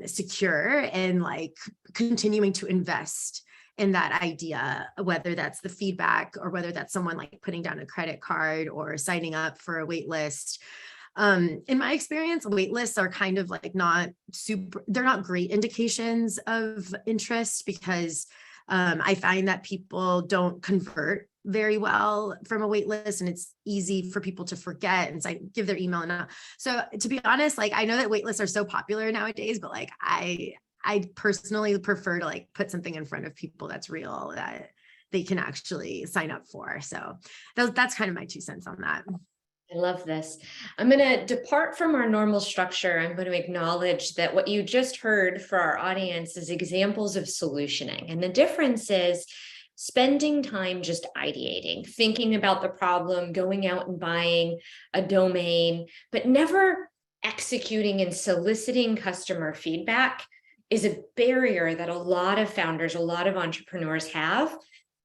secure and like continuing to invest in that idea, whether that's the feedback or whether that's someone like putting down a credit card or signing up for a wait list. In my experience, wait lists are kind of like they're not great indications of interest, because I find that people don't convert very well from a wait list, and it's easy for people to forget and like give their email. And so to be honest, like I know that wait lists are so popular nowadays, but like I personally prefer to like put something in front of people that's real, that they can actually sign up for. So that's kind of my 2 cents on that. I love this. I'm going to depart from our normal structure. I'm going to acknowledge that what you just heard for our audience is examples of solutioning. And the difference is spending time just ideating, thinking about the problem, going out and buying a domain, but never executing and soliciting customer feedback is a barrier that a lot of founders, a lot of entrepreneurs have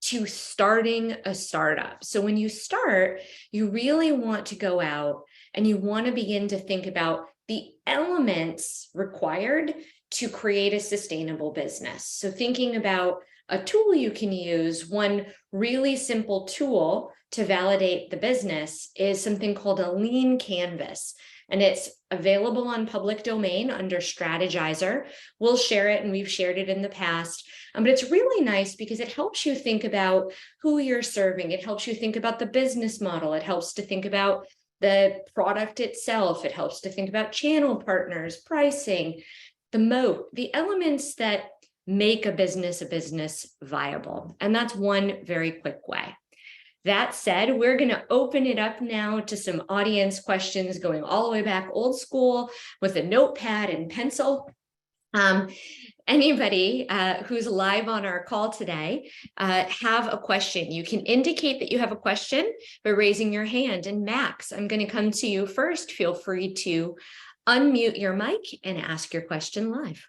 to starting a startup. So when you start, you really want to go out and you want to begin to think about the elements required to create a sustainable business. So thinking about a tool you can use, one really simple tool to validate the business is something called a lean canvas. And it's available on public domain under Strategizer. We'll share it, and we've shared it in the past. But it's really nice because it helps you think about who you're serving. It helps you think about the business model. It helps to think about the product itself. It helps to think about channel partners, pricing, the moat, the elements that make a business viable. And that's one very quick way. That said, we're going to open it up now to some audience questions going all the way back old school with a notepad and pencil. Anybody who's live on our call today have a question, you can indicate that you have a question by raising your hand. And Max, I'm going to come to you first. Feel free to unmute your mic and ask your question live.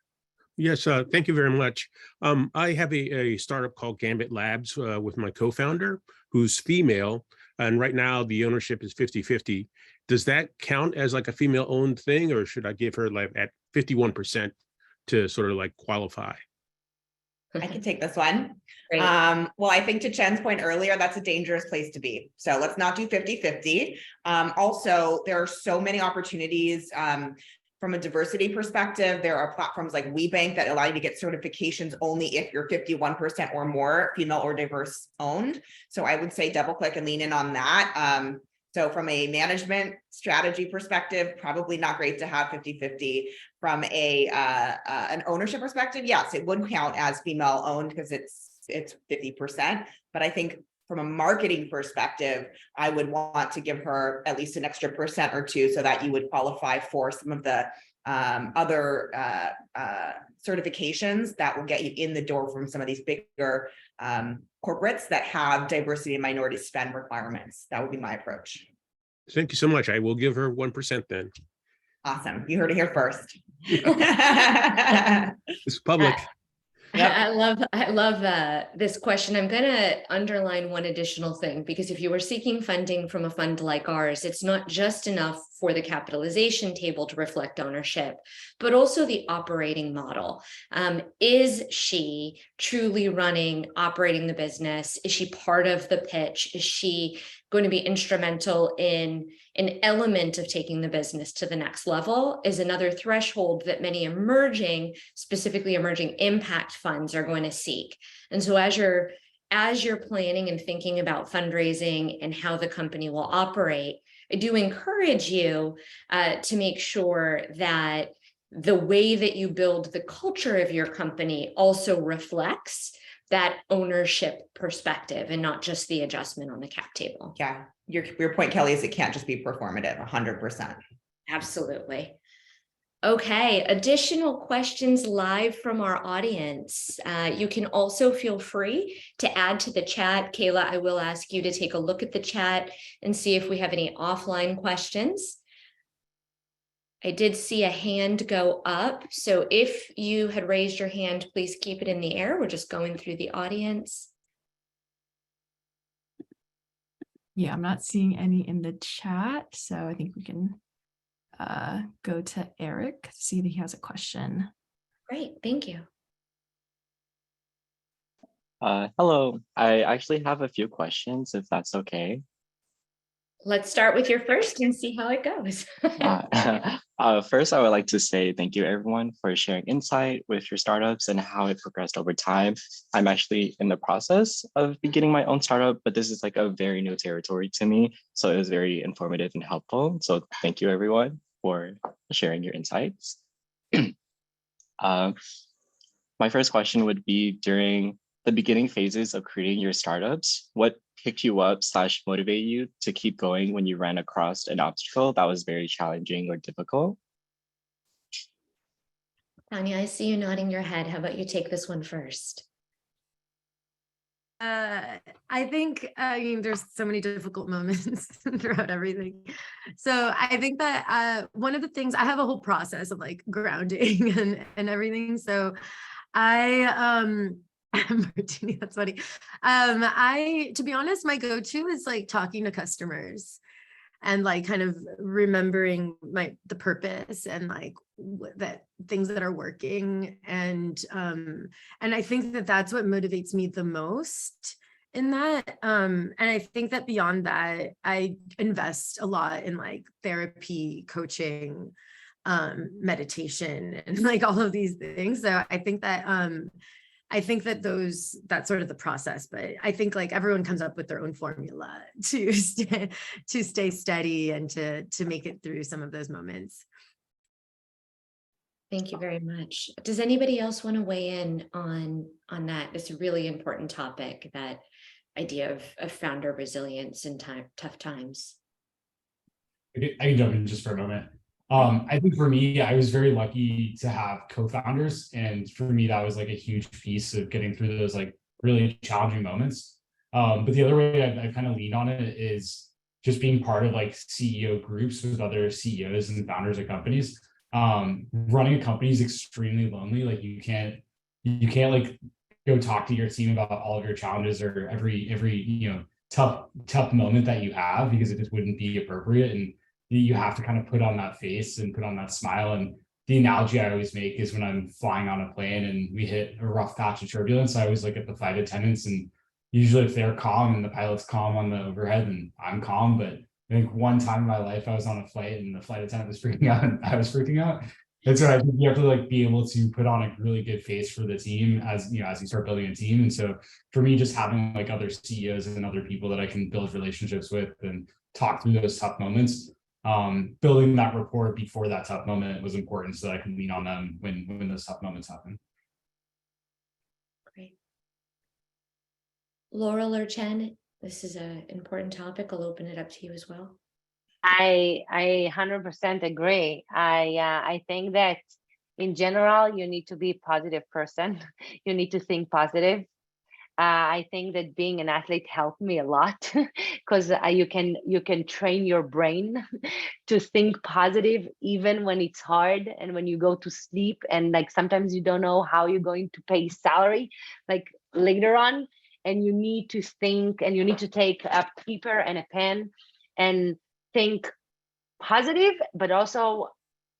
Yes, thank you very much. I have a startup called Gambit Labs with my co-founder, who's female, and right now the ownership is 50-50. Does that count as like a female-owned thing, or should I give her like at 51% to sort of like qualify? I can take this one. Great. Well, I think to Chen's point earlier, that's a dangerous place to be. So let's not do 50-50. Also, there are so many opportunities from a diversity perspective. There are platforms like WeBank that allow you to get certifications only if you're 51% or more female or diverse owned. So I would say double click and lean in on that. So from a management strategy perspective, probably not great to have 50-50. From an ownership perspective, yes, it would count as female owned because it's 50%. But I think from a marketing perspective, I would want to give her at least an extra % or two so that you would qualify for some of the other certifications that will get you in the door from some of these bigger corporates that have diversity and minority spend requirements. That would be my approach. Thank you so much. I will give her 1% then. Awesome. You heard it here first. It's public. Yep. I love this question. I'm going to underline one additional thing, because if you are seeking funding from a fund like ours, it's not just enough for the capitalization table to reflect ownership, but also the operating model. Is she truly operating the business? Is she part of the pitch? Is she going to be instrumental in an element of taking the business to the next level? Is another threshold that many specifically emerging impact funds are going to seek. And so as you're planning and thinking about fundraising and how the company will operate, I do encourage you to make sure that the way that you build the culture of your company also reflects that ownership perspective and not just the adjustment on the cap table. Yeah, your point, Kelly, is it can't just be performative, 100%. Absolutely. Okay, additional questions live from our audience. You can also feel free to add to the chat. Kayla, I will ask you to take a look at the chat and see if we have any offline questions. I did see a hand go up. So if you had raised your hand, please keep it in the air. We're just going through the audience. Yeah, I'm not seeing any in the chat, so I think we can go to Eric to see if he has a question. Great, thank you. Hello, I actually have a few questions, if that's okay. Let's start with your first and see how it goes. First, I would like to say thank you, everyone, for sharing insight with your startups and how it progressed over time. I'm actually in the process of beginning my own startup, but this is like a very new territory to me. So it was very informative and helpful. So thank you, everyone, for sharing your insights. My first question would be, during the beginning phases of creating your startups, what picked you up / motivated you to keep going when you ran across an obstacle that was very challenging or difficult? Tanya, I see you nodding your head. How about you take this one first? I think, there's so many difficult moments throughout everything. So I think that one of the things, I have a whole process of like grounding and everything. So Martini, that's funny. To be honest, my go-to is like talking to customers and like kind of remembering the purpose and like that things that are working. And I think that that's what motivates me the most in that. And I think that beyond that, I invest a lot in like therapy, coaching, meditation, and like all of these things. So I think that I think that that's sort of the process, but I think like everyone comes up with their own formula to stay steady and to make it through some of those moments. Thank you very much. Does anybody else want to weigh in on that? It's a really important topic, that idea of founder resilience in tough times. I can jump in just for a moment. I think for me, I was very lucky to have co-founders, and for me, that was like a huge piece of getting through those like really challenging moments. But the other way I kind of lean on it is just being part of like CEO groups with other CEOs and founders of companies. Running a company is extremely lonely. Like you can't like go talk to your team about all of your challenges or every tough moment that you have, because it just wouldn't be appropriate. And you have to kind of put on that face and put on that smile. And the analogy I always make is when I'm flying on a plane and we hit a rough patch of turbulence, I always look at the flight attendants, and usually if they're calm and the pilot's calm on the overhead, then I'm calm. But I think one time in my life I was on a flight and the flight attendant was freaking out and I was freaking out. And so I think you have to like be able to put on a really good face for the team as you start building a team. And so for me, just having like other CEOs and other people that I can build relationships with and talk through those tough moments, building that rapport before that tough moment was important, so that I can lean on them when those tough moments happen. Great. Laurel or Chen, this is an important topic. I'll open it up to you as well. I 100% agree. I think that in general, you need to be a positive person. You need to think positive. I think that being an athlete helped me a lot, because you can train your brain to think positive even when it's hard and when you go to sleep, and like sometimes you don't know how you're going to pay salary like later on, and you need to think, and you need to take a paper and a pen and think positive, but also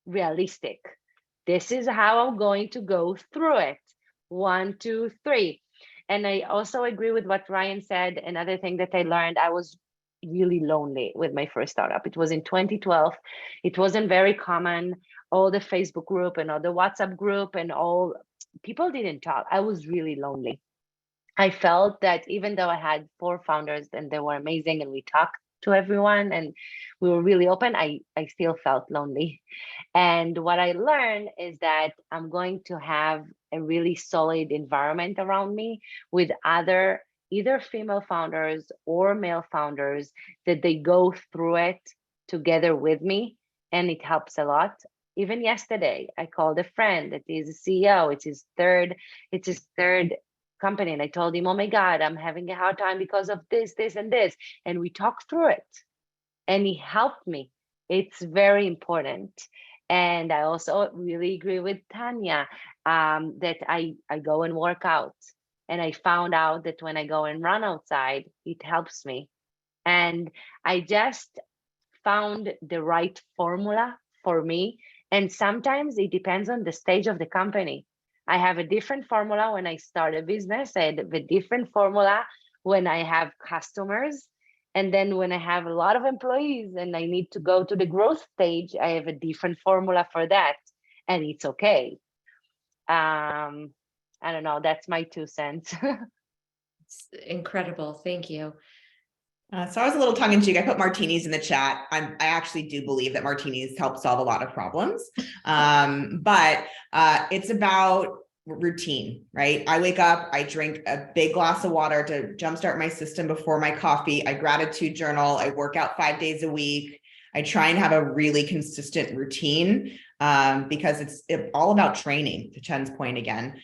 realistic. This is how I'm going to go through it. 1, 2, 3. And I also agree with what Ryan said. Another thing that I learned, I was really lonely with my first startup. It was in 2012. It wasn't very common. All the Facebook group and all the WhatsApp group and all people didn't talk. I was really lonely. I felt that even though I had 4 founders and they were amazing and we talked to everyone and we were really open, I still felt lonely. And what I learned is that I'm going to have a really solid environment around me with other either female founders or male founders, that they go through it together with me, and it helps a lot. Even yesterday, I called a friend that is a CEO. It's his third company, and I told him, oh my God, I'm having a hard time because of this, this, and this. And we talked through it, and he helped me. It's very important. And I also really agree with Tanya that I go and work out. And I found out that when I go and run outside, it helps me. And I just found the right formula for me. And sometimes it depends on the stage of the company. I have a different formula when I start a business. I have a different formula when I have customers. And then when I have a lot of employees and I need to go to the growth stage, I have a different formula for that. And it's okay. I don't know. That's my 2 cents. It's incredible. Thank you. So I was a little tongue in cheek. I put martinis in the chat. I actually do believe that martinis help solve a lot of problems. But it's about routine, right? I wake up, I drink a big glass of water to jumpstart my system before my coffee. I gratitude journal. I work out 5 days a week. I try and have a really consistent routine because it's all about training, to Chen's point again.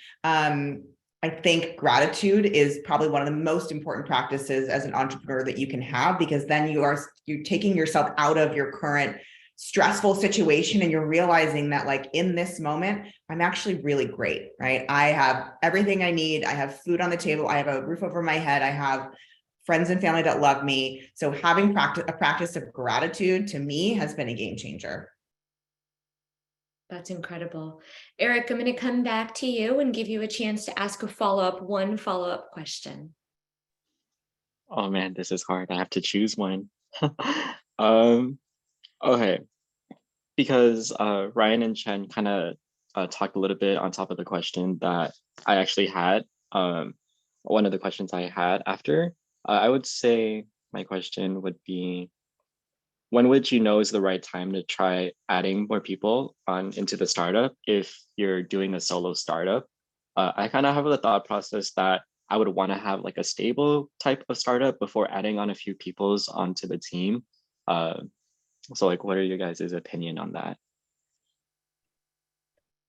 I think gratitude is probably one of the most important practices as an entrepreneur that you can have, because then you're taking yourself out of your current stressful situation and you're realizing that, like, in this moment, I'm actually really great, right? I have everything I need. I have food on the table. I have a roof over my head. I have friends and family that love me. So having a practice of gratitude, to me, has been a game changer. That's incredible. Eric, I'm going to come back to you and give you a chance to ask one follow-up question. Oh man, this is hard. I have to choose one. Okay, because Ryan and Chen kind of talked a little bit on top of the question that I actually had one of the questions I had after. I would say my question would be, when would you know is the right time to try adding more people on into the startup if you're doing a solo startup? I kind of have the thought process that I would want to have like a stable type of startup before adding on a few people's onto the team. So like, what are your guys' opinion on that?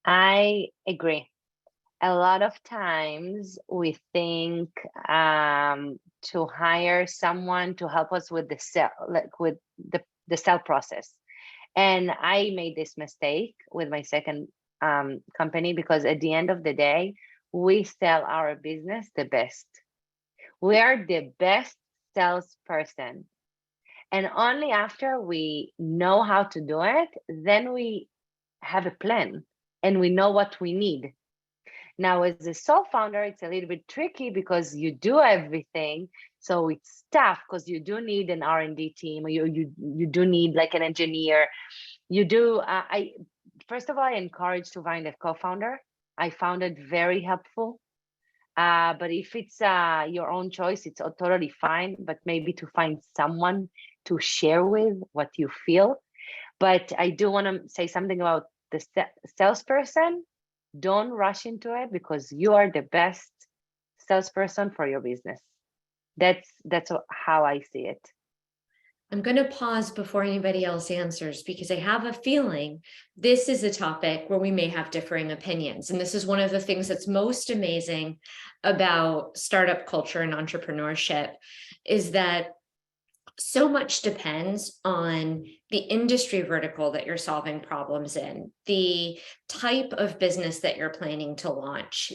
I agree. A lot of times we think to hire someone to help us with the sell, like with the sell process. And I made this mistake with my second company, because at the end of the day, we sell our business the best. We are the best salesperson. And only after we know how to do it, then we have a plan and we know what we need. Now, as a sole founder, it's a little bit tricky because you do everything. So it's tough because you do need an R&D team. You do need like an engineer. You do. First of all, I encourage to find a co-founder. I found it very helpful. But if it's your own choice, it's totally fine. But maybe to find someone to share with what you feel. But I do want to say something about the salesperson. Don't rush into it, because you are the best salesperson for your business. That's how I see it. I'm going to pause before anybody else answers, because I have a feeling this is a topic where we may have differing opinions. And this is one of the things that's most amazing about startup culture and entrepreneurship, is that so much depends on the industry vertical that you're solving problems in, the type of business that you're planning to launch,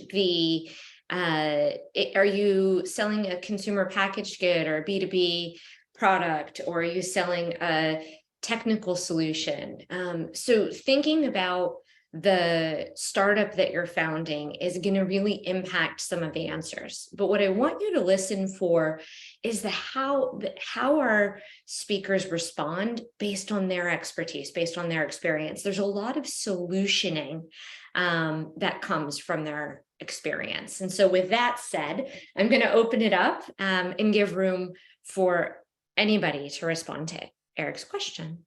are you selling a consumer packaged good or a B2B product, or are you selling a technical solution? So thinking about the startup that you're founding is going to really impact some of the answers. But what I want you to listen for is how our speakers respond based on their expertise, based on their experience. There's a lot of solutioning that comes from their experience. And so with that said, I'm going to open it up and give room for anybody to respond to Eric's question.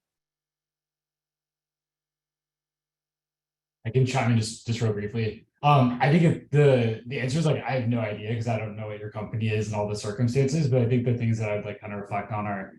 I can chime in just real briefly. I think the answer is like, I have no idea, because I don't know what your company is and all the circumstances, but I think the things that I'd like kind of reflect on are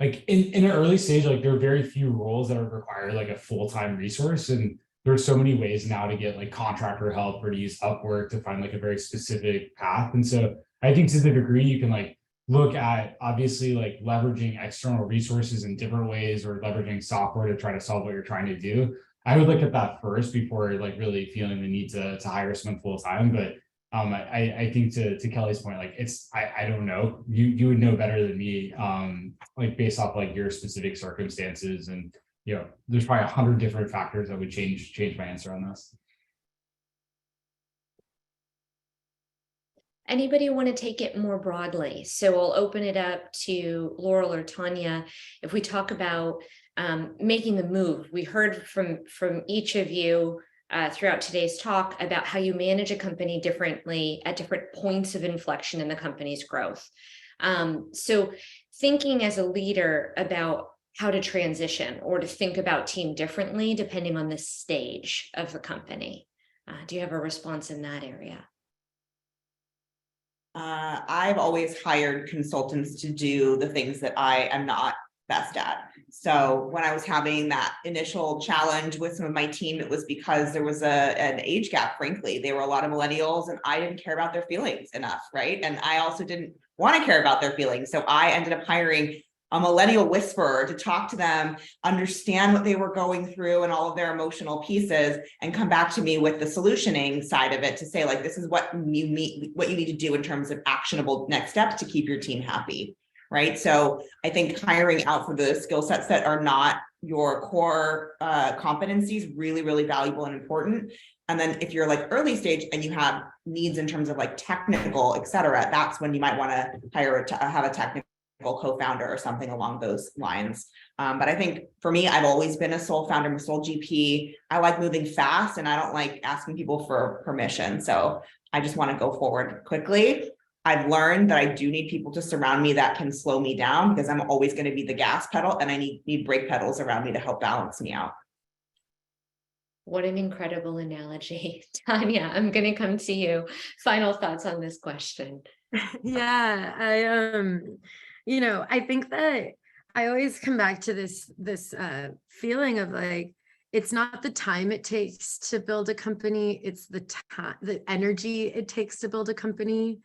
like in an early stage, like there are very few roles that require like a full-time resource. And there's so many ways now to get like contractor help or to use Upwork to find like a very specific path. And so I think to the degree you can like look at obviously like leveraging external resources in different ways, or leveraging software to try to solve what you're trying to do, I would look at that first before like really feeling the need to hire someone full time. But I think to Kelly's point, like I don't know, you would know better than me, like based off like your specific circumstances, and you know, there's probably 100 different factors that would change my answer on this. Anybody want to take it more broadly? So I'll open it up to Laurel or Tanya. If we talk about making the move, we heard from each of you throughout today's talk about how you manage a company differently at different points of inflection in the company's growth. So thinking as a leader about how to transition or to think about team differently depending on the stage of the company. Do you have a response in that area? I've always hired consultants to do the things that I am not best at. So when I was having that initial challenge with some of my team, it was because there was an age gap, frankly. They were a lot of millennials and I didn't care about their feelings enough, right? And I also didn't want to care about their feelings. So I ended up hiring a millennial whisperer to talk to them, understand what they were going through and all of their emotional pieces, and come back to me with the solutioning side of it to say, like, this is what you need to do in terms of actionable next steps to keep your team happy, right? So I think hiring out for the skill sets that are not your core competencies, really, really valuable and important. And then if you're like early stage and you have needs in terms of like technical, et cetera, that's when you might want to hire have a technical co-founder or something along those lines. But I think for me, I've always been a sole founder, I'm a sole GP. I like moving fast and I don't like asking people for permission. So I just want to go forward quickly. I've learned that I do need people to surround me that can slow me down, because I'm always going to be the gas pedal, and I need brake pedals around me to help balance me out. What an incredible analogy. Tanya, I'm going to come to you. Final thoughts on this question. Yeah, I think that I always come back to this feeling of like, it's not the time it takes to build a company, it's the time, the energy it takes to build a company,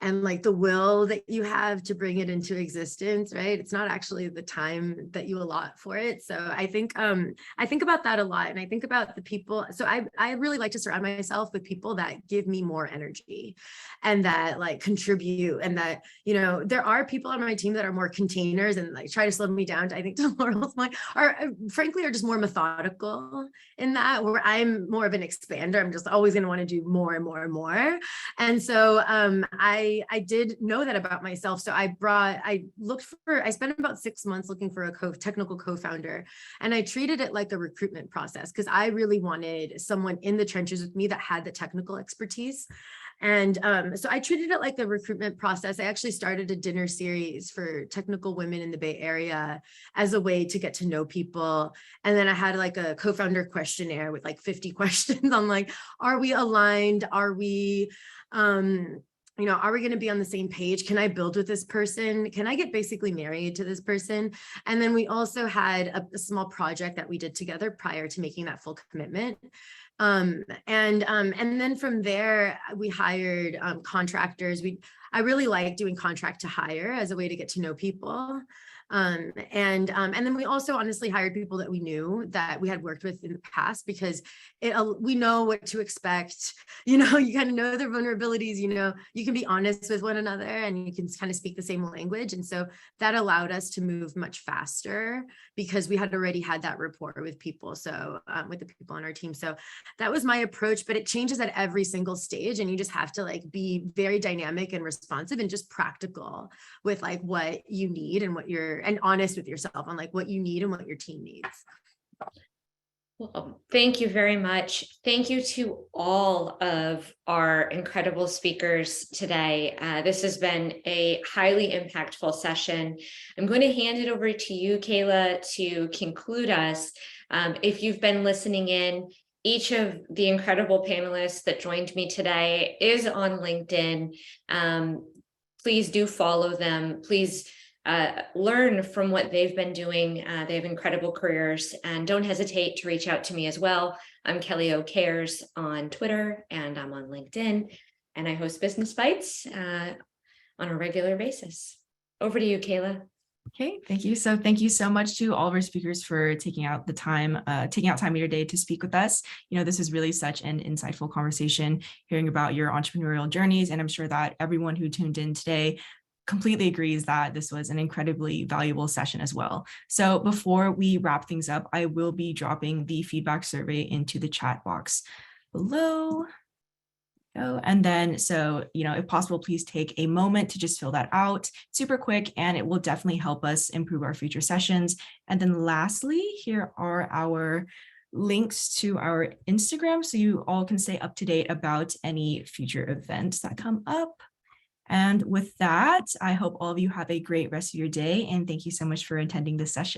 and like the will that you have to bring it into existence, right? It's not actually the time that you allot for it. So I think about that a lot, and I think about the people. So I really like to surround myself with people that give me more energy and that like contribute, and that, there are people on my team that are more containers and like try to slow me down. I think to Laurel's point, are frankly are just more methodical in that, where I'm more of an expander. I'm just always going to want to do more and more and more. And so I did know that about myself. So I spent about 6 months looking for a technical co-founder, and I treated it like a recruitment process, because I really wanted someone in the trenches with me that had the technical expertise. And so I treated it like a recruitment process. I actually started a dinner series for technical women in the Bay Area as a way to get to know people. And then I had like a co-founder questionnaire with like 50 questions on like, are we aligned? Are we, are we going to be on the same page? Can I build with this person? Can I get basically married to this person? And then we also had a small project that we did together prior to making that full commitment. And then from there, we hired contractors. I really like doing contract to hire as a way to get to know people. And then we also honestly hired people that we knew that we had worked with in the past, because we know what to expect. You kind of know their vulnerabilities, you can be honest with one another, and you can kind of speak the same language. And so that allowed us to move much faster, because we had already had that rapport with people. So with the people on our team. So that was my approach, but it changes at every single stage. And you just have to like be very dynamic and responsive and just practical with like what you need and honest with yourself on like what you need and what your team needs. Well, thank you very much. Thank you to all of our incredible speakers today. This has been a highly impactful session. I'm going to hand it over to you, Kayla, to conclude us. If you've been listening in, each of the incredible panelists that joined me today is on LinkedIn. Please do follow them. Please learn from what they've been doing. They have incredible careers, and don't hesitate to reach out to me as well. I'm Kelly O'Cares on Twitter, and I'm on LinkedIn, and I host Business Bites on a regular basis. Over to you, Kayla. Okay, thank you. So thank you so much to all of our speakers for taking out time of your day to speak with us. This is really such an insightful conversation, hearing about your entrepreneurial journeys, and I'm sure that everyone who tuned in today completely agrees that this was an incredibly valuable session as well. So before we wrap things up, I will be dropping the feedback survey into the chat box below. And then, if possible, please take a moment to just fill that out super quick, and it will definitely help us improve our future sessions. And then lastly, here are our links to our Instagram, so you all can stay up to date about any future events that come up. And with that, I hope all of you have a great rest of your day, and thank you so much for attending this session.